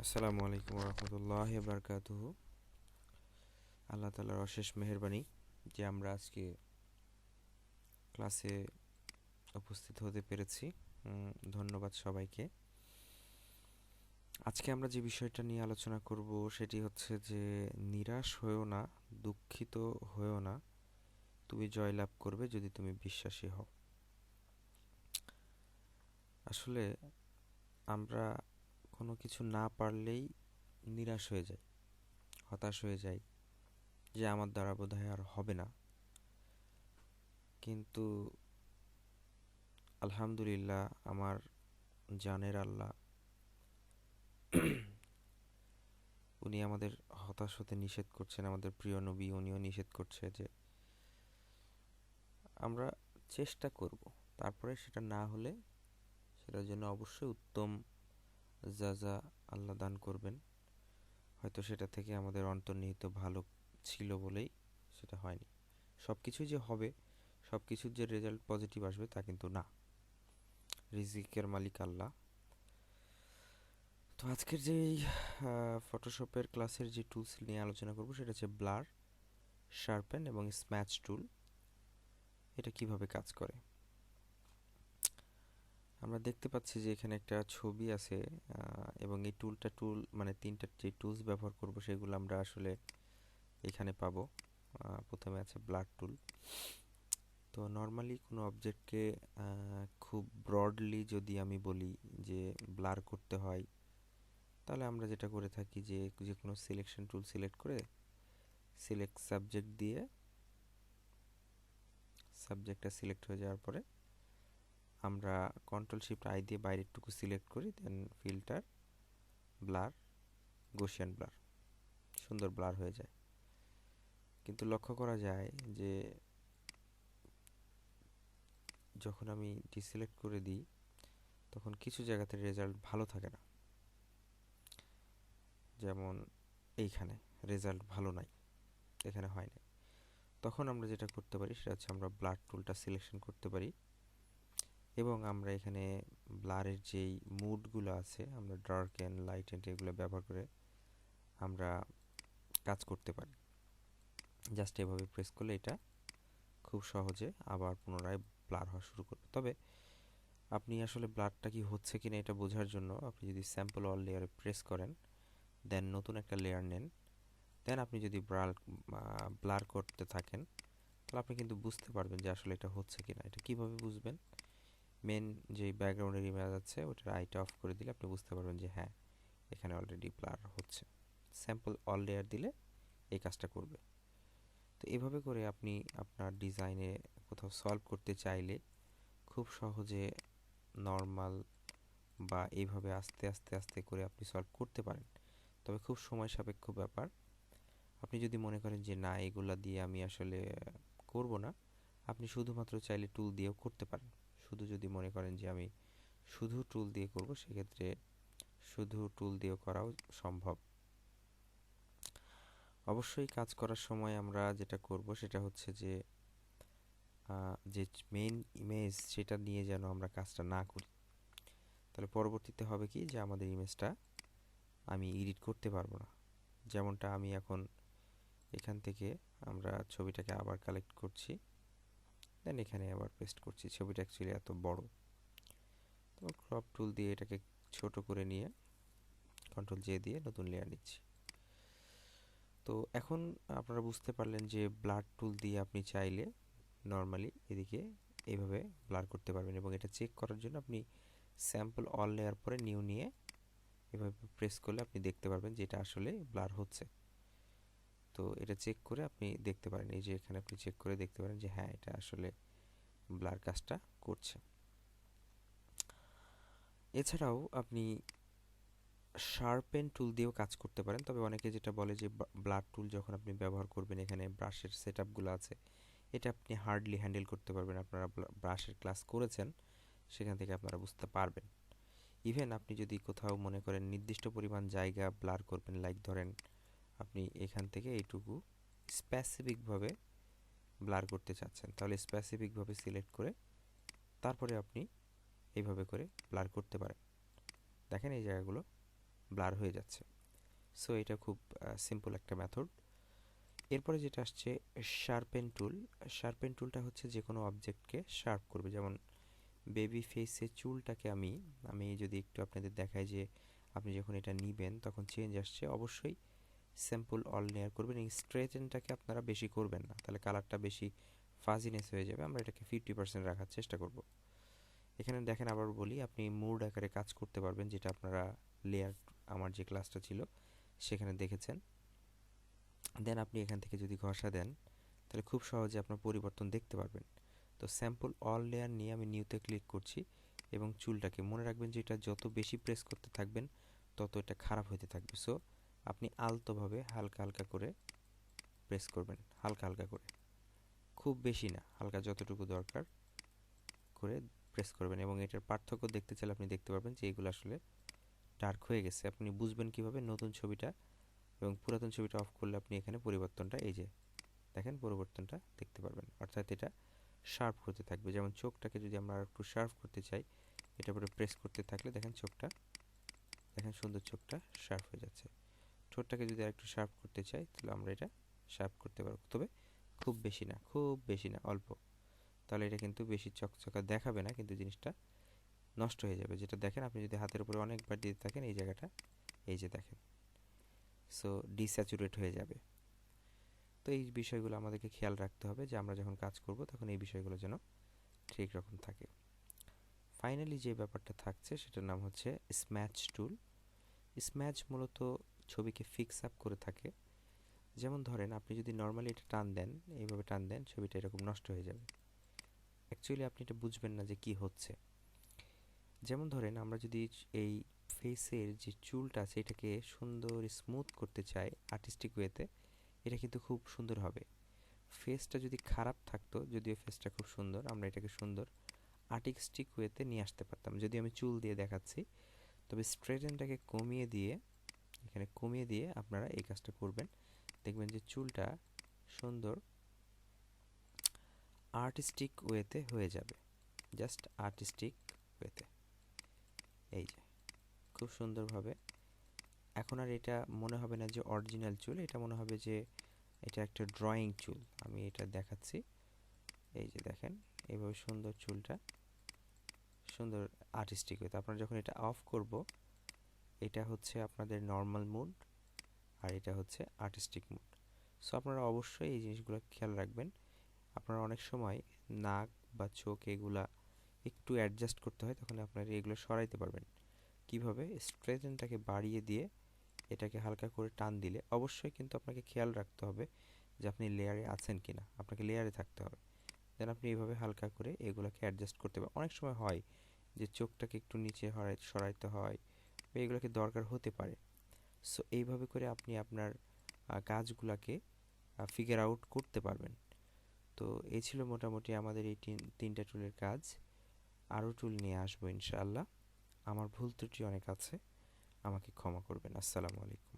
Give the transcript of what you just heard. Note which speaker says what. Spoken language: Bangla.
Speaker 1: আসসালামু আলাইকুম রহমতুল্লাহ বারকাতুহু। আল্লাহ তাআলার অশেষ মেহেরবানি যে আমরা আজকে ক্লাসে উপস্থিত হতে পেরেছি। ধন্যবাদ সবাইকে। আজকে আমরা যে বিষয়টা নিয়ে আলোচনা করব সেটি হচ্ছে যে নিরাশ হয়েও না, দুঃখিত হয়েও না, তুমি জয়লাভ করবে যদি তুমি বিশ্বাসী হও। আসলে আমরা কোনো কিছু না পারলেই নিরাশ হয়ে যাই, হতাশ হয়ে যাই যে আমার দ্বারা বোধহয় আর হবে না। কিন্তু আলহামদুলিল্লাহ আমার জানের আল্লাহ উনি আমাদের হতাশ হতে নিষেধ করছেন। আমাদের প্রিয় নবী উনিও নিষেধ করছে যে আমরা চেষ্টা করব, তারপরে সেটা না হলে সেটার জন্য অবশ্যই উত্তম যা আল্লাহ দান করবেন। হয়তো সেটা থেকে আমাদের অন্তর্নিহিত ভালো ছিল বলেই সেটা হয়নি। সব কিছুই যে হবে, সব কিছুর যে রেজাল্ট পজিটিভ আসবে তা কিন্তু না। রিজিকের মালিক আল্লাহ। তো আজকের যে ফটোশপের ক্লাসের যে টুলস নিয়ে আলোচনা করব সেটা হচ্ছে ব্লার, শার্পেন এবং স্ম্যাচ টুল। এটা কিভাবে কাজ করে আমরা দেখতে পাচ্ছি যে এখানে একটা ছবি আছে, এবং এই টুল মানে তিনটা যে টুলস ব্যবহার করব সেগুলো আমরা আসলে এখানে পাবো। প্রথমে আছে ব্লার টুল। তো নর্মালি কোনো অবজেক্টকে খুব ব্রডলি যদি আমি বলি যে ব্লার করতে হয়, তাহলে আমরা যেটা করে থাকি যে যে কোনো সিলেকশন টুল সিলেক্ট করে সিলেক্ট সাবজেক্ট দিয়ে সাবজেক্টটা সিলেক্ট হয়ে যাওয়ার পরে আমরা কন্ট্রোল শিফট আই দিয়ে বাইরেরটুকু সিলেক্ট করি, দেন ফিল্টার, ব্লার, গসিয়ান ব্লার, সুন্দর ব্লার হয়ে যায়। কিন্তু লক্ষ্য করা যায় যে যখন আমি ডিসিলেক্ট করে দিই তখন কিছু জায়গাতে রেজাল্ট ভালো থাকে না। যেমন এইখানে রেজাল্ট ভালো নাই, এখানে হয় না। তখন আমরা যেটা করতে পারি সেটা হচ্ছে আমরা ব্লার টুলটা সিলেকশন করতে পারি এবং আমরা এখানে ব্লারের যেই মুডগুলো আছে আমরা ডার্ক অ্যান্ড লাইট অ্যান্ড এগুলো ব্যবহার করে আমরা কাজ করতে পারি। জাস্ট এভাবে প্রেস করলে এটা খুব সহজে আবার পুনরায় ব্লার হওয়া শুরু করবে। তবে আপনি আসলে ব্লারটা কি হচ্ছে কিনা এটা বোঝার জন্য আপনি যদি স্যাম্পল অল লেয়ারে প্রেস করেন, দেন নতুন একটা লেয়ার নেন, দেন আপনি যদি ব্লার করতে থাকেন তাহলে আপনি কিন্তু বুঝতে পারবেন যে আসলে এটা হচ্ছে কিনা। এটা কিভাবে বুঝবেন? মেন যে ব্যাকগ্রাউন্ডের ইমেজ আছে ওটার আইটা অফ করে দিলে আপনি বুঝতে পারবেন যে হ্যাঁ, এখানে অলরেডি ব্লার হচ্ছে। স্যাম্পল অল লেয়ার দিলে এই কাজটা করবে। তো এভাবে করে আপনি আপনার ডিজাইনে কোথাও সলভ করতে চাইলে খুব সহজে নর্মাল বা এইভাবে আস্তে আস্তে আস্তে করে আপনি সলভ করতে পারেন। তবে খুব সময় সাপেক্ষ ব্যাপার। আপনি যদি মনে করেন যে না, এগুলা দিয়ে আমি আসলে করব না, আপনি শুধুমাত্র চাইলে টুল দিয়েও করতে পারেন। শুধু যদি মনে করেন যে আমি শুধু টুল দিয়ে করব, সেক্ষেত্রে শুধু টুল দিয়েও করাও সম্ভব। অবশ্যই কাজ করার সময় আমরা যেটা করব সেটা হচ্ছে যে যে মেইন ইমেজ সেটা নিয়ে যেন আমরা কাজটা না করি। তাহলে পরবর্তীতে হবে কি যে আমাদের ইমেজটা আমি এডিট করতে পারবো না। যেমনটা আমি এখন এখান থেকে আমরা ছবিটাকে আবার কালেক্ট করছি, দেন এখানে আবার পেস্ট করছি। ছবিটা অ্যাকচুয়ালি এত বড়, তো ক্রপ টুল দিয়ে এটাকে ছোট করে নিয়ে কন্ট্রোল জে দিয়ে নতুন লেয়ার নিচ্ছি। তো এখন আপনারা বুঝতে পারলেন যে ব্লার টুল দিয়ে আপনি চাইলে নর্মালি এদিকে এইভাবে ব্লার করতে পারবেন এবং এটা চেক করার জন্য আপনি স্যাম্পল অল লেয়ার পরে নিউ নিয়ে এভাবে প্রেস করলে আপনি দেখতে পারবেন যে এটা আসলে ব্লার হচ্ছে। তো এটা চেক করে আপনি দেখতে পারেন, এই যে এখানে আপনি চেক করে দেখতে পারেন যে হ্যাঁ, এটা আসলে ব্লার কাজটা করছে। এছাড়াও আপনি শার্পেন টুল দিয়েও কাজ করতে পারেন। তবে অনেকে যেটা বলে যে ব্লার টুল যখন আপনি ব্যবহার করবেন, এখানে ব্রাশের সেটআপগুলো আছে, এটা আপনি হার্ডলি হ্যান্ডেল করতে পারবেন। আপনারা ব্রাশের ক্লাস করেছেন, সেখান থেকে আপনারা বুঝতে পারবেন। ইভেন আপনি যদি কোথাও মনে করেন নির্দিষ্ট পরিমাণ জায়গা ব্লার করবেন, লাইক ধরেন আপনি এখান থেকে এইটুকু স্পেসিফিকভাবে ব্লার করতে চাচ্ছেন, তাহলে স্পেসিফিকভাবে সিলেক্ট করে তারপরে আপনি এইভাবে করে ব্লার করতে পারেন। দেখেন এই জায়গাগুলো ব্লার হয়ে যাচ্ছে। সো এটা খুব সিম্পল একটা মেথড। এরপরে যেটা আসছে শার্পেন টুল। শার্পেন টুলটা হচ্ছে যে কোনো অবজেক্টকে শার্প করবে। যেমন বেবি ফেসে চুলটাকে আমি যদি একটু আপনাদের দেখাই যে আপনি যখন এটা নিবেন তখন চেঞ্জ আসছে, অবশ্যই স্যাম্পল অল লেয়ার করবেন। এই স্ট্রেটেনটাকে আপনারা বেশি করবেন না, তাহলে কালারটা বেশি ফাজিনেস হয়ে যাবে। আমরা এটাকে 50% রাখার চেষ্টা করব। এখানে দেখেন, আবার বলি, আপনি মুড আকারে কাজ করতে পারবেন, যেটা আপনারা লেয়ার আমার যে ক্লাসটা ছিল সেখানে দেখেছেন। দেন আপনি এখান থেকে যদি ঘষা দেন তাহলে খুব সহজে আপনার পরিবর্তন দেখতে পারবেন। তো স্যাম্পল অল লেয়ার নিয়ে আমি নিউতে ক্লিক করছি এবং চুলটাকে মনে রাখবেন যে এটা যত বেশি প্রেস করতে থাকবেন তত এটা খারাপ হতে থাকবে। সো আপনি আলতোভাবে হালকা হালকা করে প্রেস করবেন, হালকা হালকা করে, খুব বেশি না, হালকা যতটুকু দরকার করে প্রেস করবেন। এবং এটার পার্থক্য দেখতে চাইলে আপনি দেখতে পারবেন যে এগুলো আসলে ডার্ক হয়ে গেছে। আপনি বুঝবেন কিভাবে, নতুন ছবিটা এবং পুরাতন ছবিটা অফ করলে আপনি এখানে পরিবর্তনটা, এই যে দেখেন, পরিবর্তনটা দেখতে পারবেন। অর্থাৎ এটা শার্প হতে থাকবে। যেমন চোখটাকে যদি আমরা একটু শার্প করতে চাই, এটার উপরে প্রেস করতে থাকলে দেখেন চোখটা, দেখেন সুন্দর, চোখটা শার্প হয়ে যাচ্ছে। ঠোঁটটাকে যদি আর একটু শার্প করতে চাই তাহলে আমরা এটা শার্প করতে পারবো, তবে খুব বেশি না, খুব বেশি না, অল্প। তাহলে এটা কিন্তু বেশি চকচকা দেখাবে না, কিন্তু জিনিসটা নষ্ট হয়ে যাবে। যেটা দেখেন, আপনি যদি হাতের উপরে অনেকবার দিতে থাকেন এই জায়গাটা, এই যে দেখেন, সো ডিস্যাচুরেট হয়ে যাবে। তো এই বিষয়গুলো আমাদেরকে খেয়াল রাখতে হবে যে আমরা যখন কাজ করব তখন এই বিষয়গুলো যেন ঠিক রকম থাকে। ফাইনালি যে ব্যাপারটা থাকছে সেটার নাম হচ্ছে স্ম্যাচ টুল। স্ম্যাচ মূলত ছবিকে ফিক্স আপ করে থাকে। যেমন ধরেন, আপনি যদি নর্মালি এটা টান দেন, এইভাবে টান দেন, ছবিটা এরকম নষ্ট হয়ে যাবে। অ্যাকচুয়ালি আপনি এটা বুঝবেন না যে কি হচ্ছে। যেমন ধরেন, আমরা যদি এই ফেসের যে চুলটা আছে এটাকে সুন্দর স্মুথ করতে চাই আর্টিস্টিক ওয়েতে, এটা কিন্তু খুব সুন্দর হবে। ফেসটা যদি খারাপ থাকতো, যদিও ফেসটা খুব সুন্দর, আমরা এটাকে সুন্দর আর্টিস্টিক ওয়েতে নিয়ে আসতে পারতাম। যদি আমি চুল দিয়ে দেখাচ্ছি, তবে স্ট্রেটেনটাকে কমিয়ে দিয়ে, এখানে কমিয়ে দিয়ে আপনারা এই কাজটা করবেন, দেখবেন যে চুলটা সুন্দর আর্টিস্টিক ওয়েতে হয়ে যাবে। জাস্ট আর্টিস্টিক ওয়েতে, এই যে খুব সুন্দরভাবে। এখন আর এটা মনে হবে না যে অরিজিনাল চুল, এটা মনে হবে যে এটা একটা ড্রয়িং চুল। আমি এটা দেখাচ্ছি, এই যে দেখেন, এইভাবে সুন্দর চুলটা সুন্দর আর্টিস্টিক ওয়েতে। আপনারা যখন এটা অফ করব, এটা হচ্ছে আপনাদের নর্মাল মুড আর এটা হচ্ছে আর্টিস্টিক মুড। সো আপনারা অবশ্যই এই জিনিসগুলো খেয়াল রাখবেন। আপনারা অনেক সময় নাক বা চোখ এগুলা একটু অ্যাডজাস্ট করতে হয়, তখন আপনারা এগুলো সরাইতে পারবেন। কিভাবে? স্ট্রেটেনটাকে বাড়িয়ে দিয়ে এটাকে হালকা করে টান দিলে, অবশ্যই কিন্তু আপনাকে খেয়াল রাখতে হবে যে আপনি লেয়ারে আছেন কিনা, আপনাকে লেয়ারে থাকতে হবে। দেন আপনি এইভাবে হালকা করে এগুলোকে অ্যাডজাস্ট করতে পারেন। অনেক সময় হয় যে চোখটাকে একটু নিচে সরাইতে হয়, বা এগুলোকে দরকার হতে পারে। সো এইভাবে করে আপনি আপনার কাজগুলোকে ফিগার আউট করতে পারবেন। তো এই ছিল মোটামুটি আমাদের এই তিনটা টুলের কাজ। আরও টুল নিয়ে আসবো ইনশাআল্লাহ। আমার ভুল ত্রুটি অনেক আছে, আমাকে ক্ষমা করবেন। আসসালামু আলাইকুম।